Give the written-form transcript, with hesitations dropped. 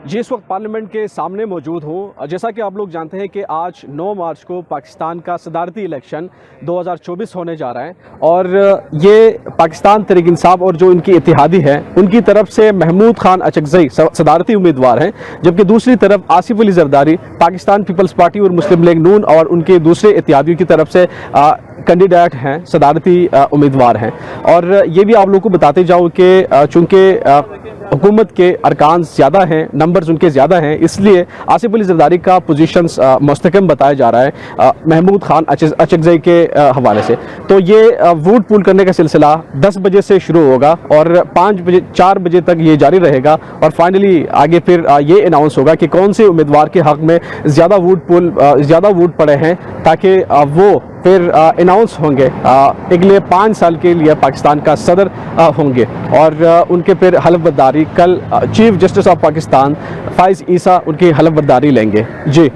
जी, इस वक्त पार्लियामेंट के सामने मौजूद हूँ। जैसा कि आप लोग जानते हैं कि आज 9 मार्च को पाकिस्तान का सदारती इलेक्शन 2024 होने जा रहा है और ये पाकिस्तान तहरीक इंसाफ और जो इनकी इत्तेहादी है उनकी तरफ से महमूद खान अचकज़ई सदारती उम्मीदवार हैं, जबकि दूसरी तरफ आसिफ अली जरदारी पाकिस्तान पीपल्स पार्टी और मुस्लिम लीग नून और उनके दूसरे इत्तेहादियों की तरफ से कैंडिडेट हैं, सदारती उम्मीदवार हैं। और ये भी आप लोग को बताते जाऊँ कि चूँकि हुकूमत के अरकान ज़्यादा हैं, नंबर्स उनके ज़्यादा हैं, इसलिए आसिफ अली जरदारी का पोजीशंस मुस्तकम बताया जा रहा है महमूद खान अचकज़ई के हवाले से। तो ये वोट पूल करने का सिलसिला 10 बजे से शुरू होगा और 4 बजे तक ये जारी रहेगा और फाइनली आगे फिर ये अनाउंस होगा कि कौन से उम्मीदवार के हक़ में ज़्यादा वोट पड़े हैं, ताकि वो फिर अनाउंस होंगे अगले 5 साल के लिए पाकिस्तान का सदर होंगे। और उनके फिर हलफ बर्दारी कल चीफ जस्टिस ऑफ पाकिस्तान फाइज ईसा उनकी हलफ बर्दारी लेंगे। जी।